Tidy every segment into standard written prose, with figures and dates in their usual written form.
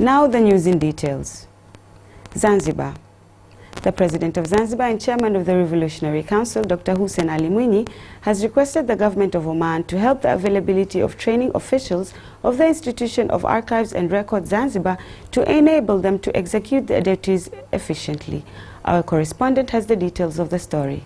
Now the news in details. Zanzibar. The President of Zanzibar and Chairman of the Revolutionary Council, Dr. Hussein Ali Mwinyi, has requested the government of Oman to help the availability of training officials of the Institution of Archives and Records Zanzibar to enable them to execute their duties efficiently. Our correspondent has the details of the story.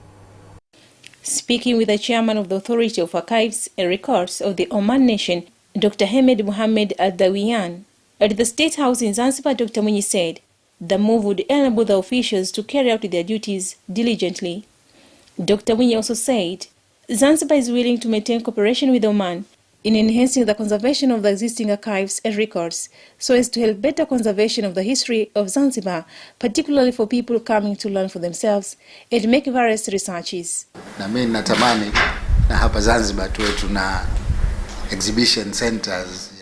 Speaking with the Chairman of the Authority of Archives and Records of the Oman Nation, Dr. Hamed Mohammed Al-Dawiyan, at the State House in Zanzibar, Dr. Mwinyi said the move would enable the officials to carry out their duties diligently. Dr. Mwinyi also said Zanzibar is willing to maintain cooperation with Oman in enhancing the conservation of the existing archives and records so as to help better conservation of the history of Zanzibar, particularly for people coming to learn for themselves and make various researches. Na mimi natamani na hapa Zanzibar tuwe tuna exhibition centers.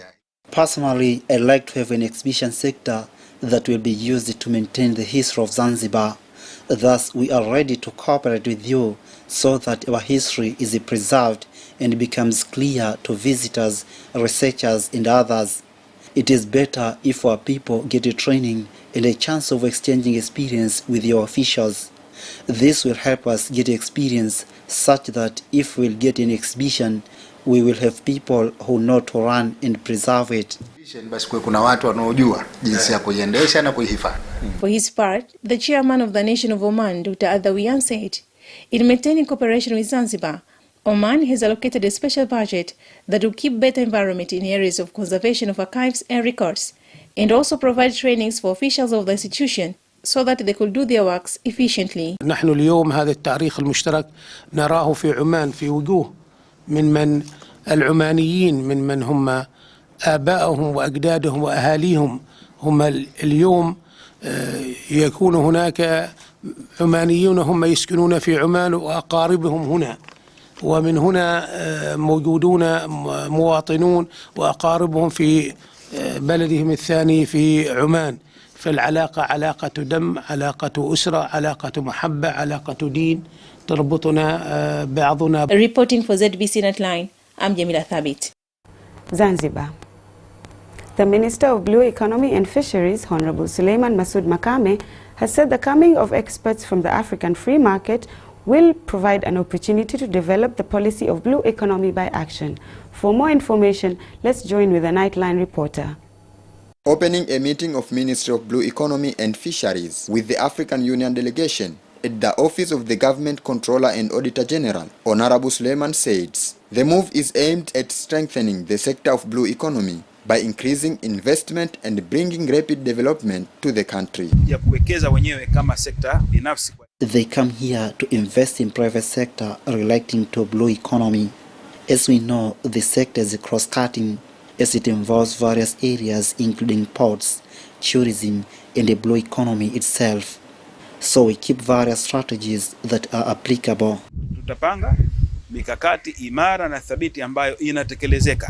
Personally, I'd like to have an exhibition sector that will be used to maintain the history of Zanzibar. Thus, we are ready to cooperate with you so that our history is preserved and becomes clear to visitors, researchers, and others. It is better if our people get a training and a chance of exchanging experience with your officials. This will help us get experience such that if we'll get an exhibition, we will have people who know to run and preserve it. For his part, the chairman of the Nation of Oman, Dr. Al-Dawiyan, said, in maintaining cooperation with Zanzibar, Oman has allocated a special budget that will keep better environment in areas of conservation of archives and records, and also provide trainings for officials of the institution so that they could do their works efficiently. نحن اليوم هذا التاريخ المشترك نراه في عمان في وجوه من العمانيين من هم آبائهم وأجدادهم وأهاليهم هم اليوم يكون هناك عمانيون هم يسكنون في عمان وأقاربهم هنا، ومن هنا موجودون مواطنون وأقاربهم في بلدهم الثاني في عمان. فالعلاقة علاقة دم، علاقة أسرة، علاقة محبة، علاقة دين تربطنا بعضنا. Reporting for ZBC Netline, I'm Jamila Thabit. Zanzibar. The Minister of Blue Economy and Fisheries, Honorable Suleiman Masood Makame, has said the coming of experts from the African free market will provide an opportunity to develop the policy of blue economy by action. For more information, let's join with a Nightline reporter. Opening a meeting of Ministry of Blue Economy and Fisheries with the African Union delegation at the Office of the Government Controller and Auditor General, Honorable Suleiman says the move is aimed at strengthening the sector of blue economy by increasing investment and bringing rapid development to the country. They come here to invest in private sector relating to blue economy. As we know, the sector is cross-cutting as it involves various areas including ports, tourism, and the blue economy itself. So we keep various strategies that are applicable.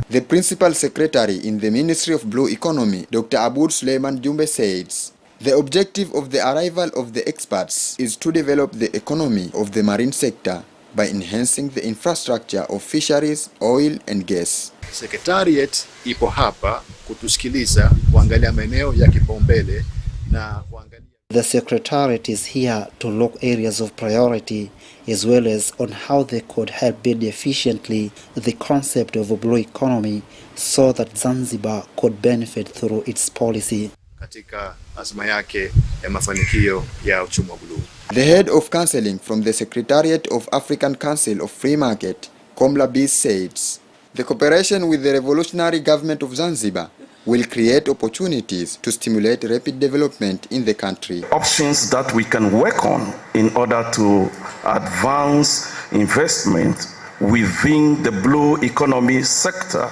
The Principal Secretary in the Ministry of Blue Economy, Dr. Aboud Suleiman Jumbe, says the objective of the arrival of the experts is to develop the economy of the marine sector by enhancing the infrastructure of fisheries, oil and gas. Secretariat ipo hapa kutusikiliza kuangalia maeneo ya kipaumbele na kuangalia. The Secretariat is here to look areas of priority as well as on how they could help build efficiently the concept of a blue economy so that Zanzibar could benefit through its policy. Katika azma yake ya mafanikio ya uchumi wa blue. The head of counseling from the Secretariat of African Council of Free Market, Komla B, says the cooperation with the Revolutionary Government of Zanzibar will create opportunities to stimulate rapid development in the country. Options that we can work on in order to advance investment within the blue economy sector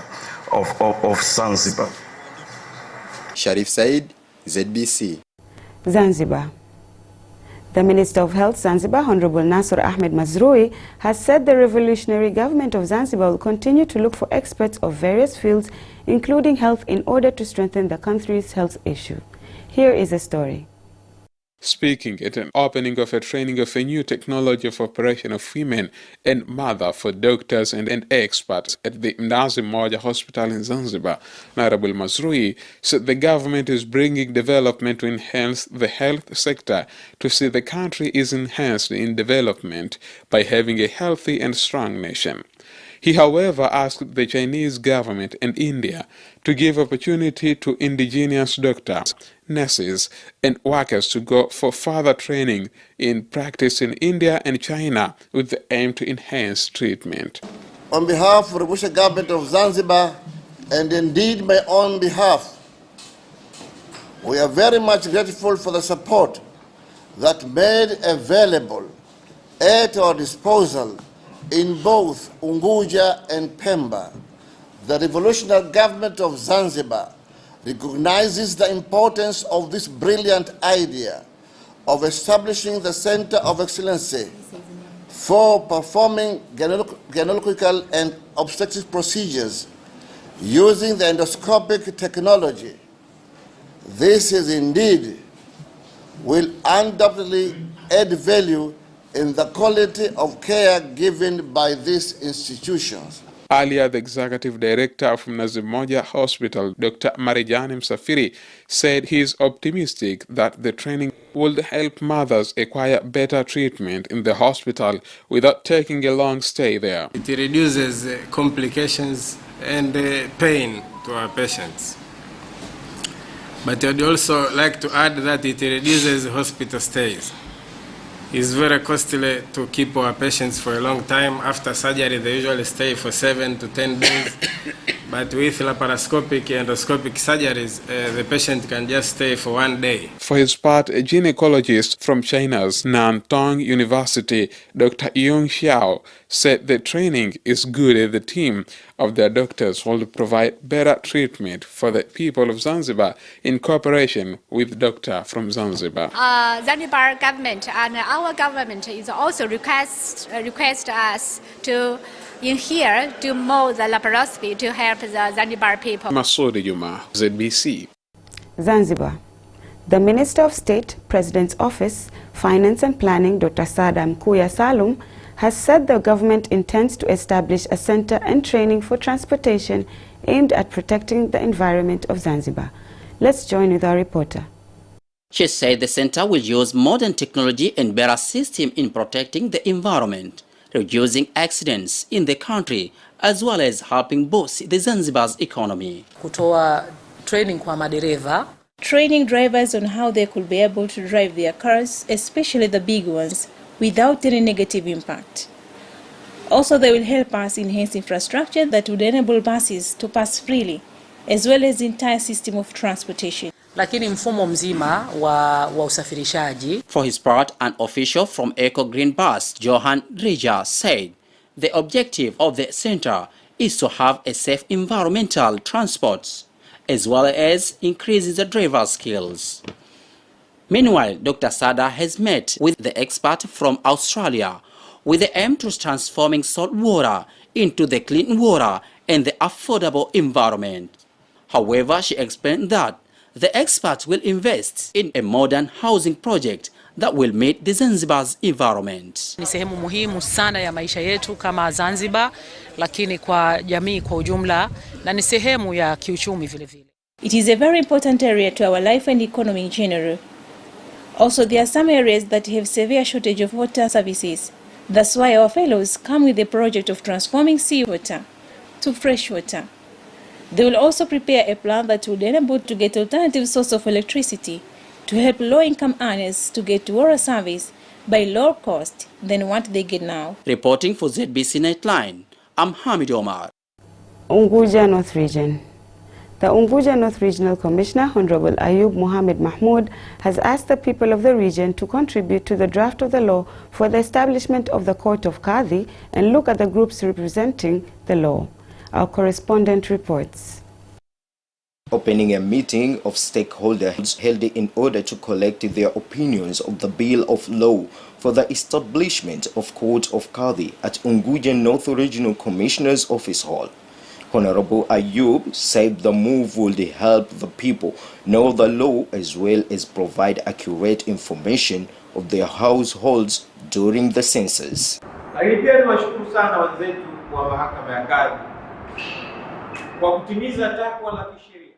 of Zanzibar. Sharif Said, ZBC. Zanzibar. The Minister of Health, Zanzibar, Honorable Nasser Ahmed Mazrui, has said the revolutionary government of Zanzibar will continue to look for experts of various fields, including health, in order to strengthen the country's health issue. Here is a story. Speaking at an opening of a training of a new technology of operation of women and mother for doctors and experts at the Mnazi Mmoja Hospital in Zanzibar, Honorable Mazrui said the government is bringing development to enhance the health sector to see the country is enhanced in development by having a healthy and strong nation. He, however, asked the Chinese government and India to give opportunity to indigenous doctors, nurses, and workers to go for further training in practice in India and China with the aim to enhance treatment. On behalf of the Revolutionary Government of Zanzibar, and indeed my own behalf, we are very much grateful for the support that made available at our disposal in both Unguja and Pemba. The Revolutionary Government of Zanzibar recognizes the importance of this brilliant idea of establishing the Center of Excellency for performing gynecological and obstetric procedures using the endoscopic technology. This is indeed will undoubtedly add value in the quality of care given by these institutions. Earlier, the executive director of Mnazi Mmoja Hospital, Dr. Marijani Msafiri, said he is optimistic that the training will help mothers acquire better treatment in the hospital without taking a long stay there. It reduces complications and pain to our patients. But I'd also like to add that it reduces hospital stays. It's very costly to keep our patients for a long time. After surgery, they usually stay for 7 to 10 days. But with laparoscopic and endoscopic surgeries, the patient can just stay for 1 day. For his part, a gynecologist from China's Nantong University, Dr. Yong Xiao, said the training is good and the team of their doctors will provide better treatment for the people of Zanzibar in cooperation with doctors from Zanzibar. Zanzibar government and our government is also request us to in here to mold the laparoscopy to help the Zanzibar people. Masoud Ijumaa, ZBC. Zanzibar. The Minister of State, President's Office, Finance and Planning, Dr. Sada Mkuya Salum, has said the government intends to establish a center and training for transportation aimed at protecting the environment of Zanzibar. Let's join with our reporter. She said the center will use modern technology and better system in protecting the environment, reducing accidents in the country, as well as helping boost the Zanzibar's economy. Kutoa training kwa madereva. Training drivers on how they could be able to drive their cars, especially the big ones, without any negative impact. Also, they will help us enhance infrastructure that would enable buses to pass freely, as well as the entire system of transportation. Lakini mfumo mzima wa usafirishaji. For his part, an official from Eco Green Bus, Johan Reja, said the objective of the center is to have a safe environmental transport, as well as increasing the driver's skills. Meanwhile, Dr. Sada has met with the expert from Australia with the aim to transforming salt water into the clean water and the affordable environment. However, she explained that the experts will invest in a modern housing project that will meet the Zanzibar's environment. Ni sehemu muhimu sana ya maisha yetu kama Zanzibar, lakini kwa jamii kwa ujumla, na ni sehemu ya kiuchumi vile vile. It is a very important area to our life and economy in general. Also, there are some areas that have severe shortage of water services. That's why our fellows come with a project of transforming seawater to fresh water. They will also prepare a plan that will enable to get alternative source of electricity to help low-income earners to get water service by lower cost than what they get now. Reporting for ZBC Nightline, I'm Hamid Omar. Unguja North Region. The Unguja North Regional Commissioner, Honorable Ayub Mohammed Mahmoud, has asked the people of the region to contribute to the draft of the law for the establishment of the Court of Qadhi and look at the groups representing the law. Our correspondent reports. Opening a meeting of stakeholders held in order to collect their opinions of the Bill of Law for the establishment of Court of Qadhi at Unguja North Regional Commissioner's Office Hall. Honorable Ayub said the move would help the people know the law as well as provide accurate information of their households during the census. Lakini pia niwashukuru sana wenzetu wa mahakama ya kadhi kwa kutimiza takwa la kisheria.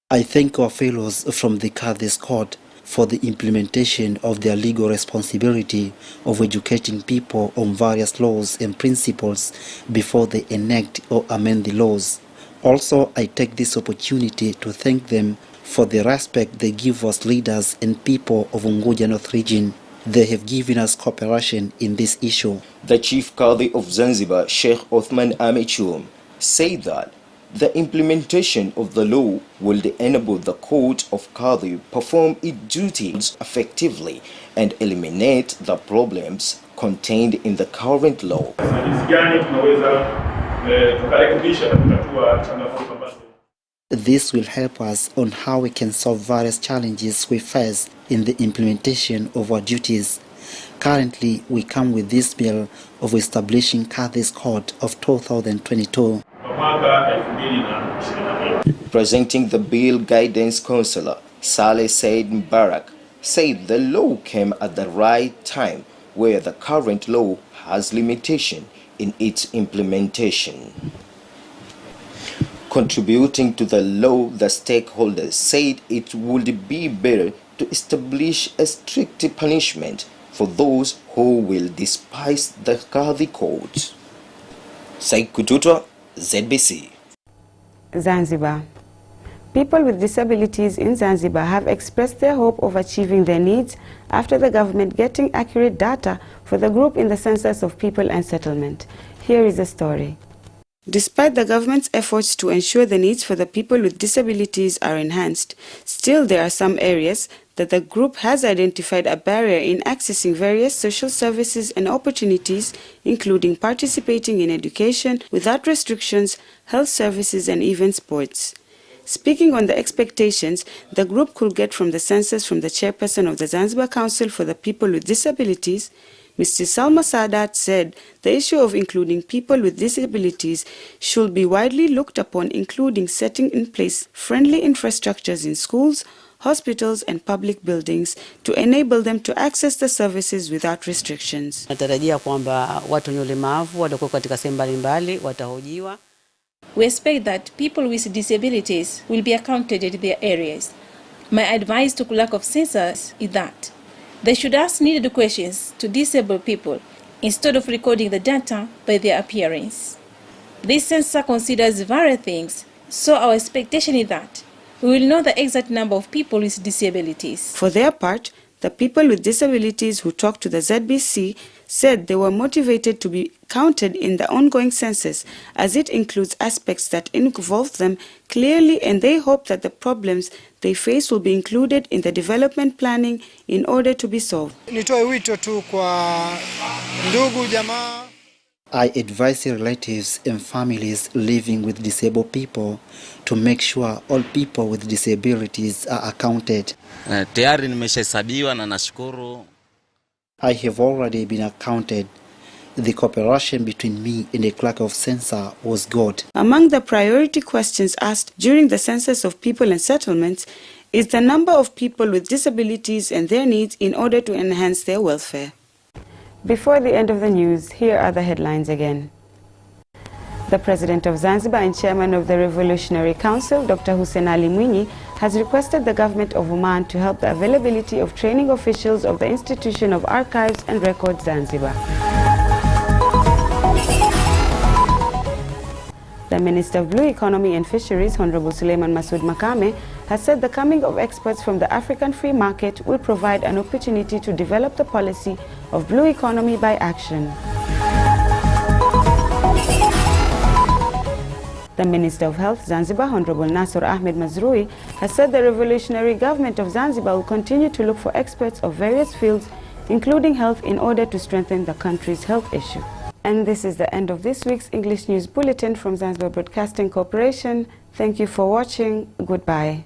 I thank our fellows from the Kadhi's Court for the implementation of their legal responsibility of educating people on various laws and principles before they enact or amend the laws. Also, I take this opportunity to thank them for the respect they give us leaders and people of Unguja North Region. They have given us cooperation in this issue. The Chief Qadi of Zanzibar, Sheikh Othman Amichum, said that the implementation of the law will enable the Court of Qadi perform its duties effectively and eliminate the problems contained in the current law. This will help us on how we can solve various challenges we face in the implementation of our duties. Currently, we come with this bill of establishing Kadhi's Court of 2022. Presenting the bill, Guidance Councillor Saleh Said Mubarak said the law came at the right time where the current law has limitation in its implementation. Contributing to the law, the stakeholders said it would be better to establish a strict punishment for those who will despise the Qadhi Court. Said Kututwa, ZBC. Zanzibar. People with disabilities in Zanzibar have expressed their hope of achieving their needs after the government getting accurate data for the group in the Census of People and Settlement. Here is the story. Despite the government's efforts to ensure the needs for the people with disabilities are enhanced, still there are some areas that the group has identified a barrier in accessing various social services and opportunities, including participating in education without restrictions, health services, and even sports. Speaking on the expectations the group could get from the census from the chairperson of the Zanzibar Council for the People with Disabilities, Mr. Salma Sadat said the issue of including people with disabilities should be widely looked upon, including setting in place friendly infrastructures in schools, hospitals and public buildings to enable them to access the services without restrictions. Natarajia kwamba watu wenye ulemavu watakuwa katika sehemu mbalimbali watahojiwa. We expect that people with disabilities will be accounted in their areas. My advice to clerk of census is that they should ask needed questions to disabled people instead of recording the data by their appearance. This census considers various things, so our expectation is that we will know the exact number of people with disabilities. For their part, the people with disabilities who talked to the ZBC said they were motivated to be counted in the ongoing census, as it includes aspects that involve them clearly, and they hope that the problems they face will be included in the development planning in order to be solved. Nitoe wito tu kwa ndugu jamaa. I advise relatives and families living with disabled people to make sure all people with disabilities are accounted. Tayari nimeshahesabiwa na nashukuru. I have already been accounted. The cooperation between me and the clerk of census was good. Among the priority questions asked during the Census of People and Settlements is the number of people with disabilities and their needs in order to enhance their welfare. Before the end of the news, here are the headlines again. The President of Zanzibar and Chairman of the Revolutionary Council, Dr. Hussein Ali Mwinyi, has requested the government of Oman to help the availability of training officials of the Institution of Archives and Records, Zanzibar. The Minister of Blue Economy and Fisheries, Honorable Suleiman Masood Makame, has said the coming of experts from the African free market will provide an opportunity to develop the policy of blue economy by action. The Minister of Health, Zanzibar, Honorable Nasser Ahmed Mazrui, has said the revolutionary government of Zanzibar will continue to look for experts of various fields, including health, in order to strengthen the country's health issue. And this is the end of this week's English News Bulletin from Zanzibar Broadcasting Corporation. Thank you for watching. Goodbye.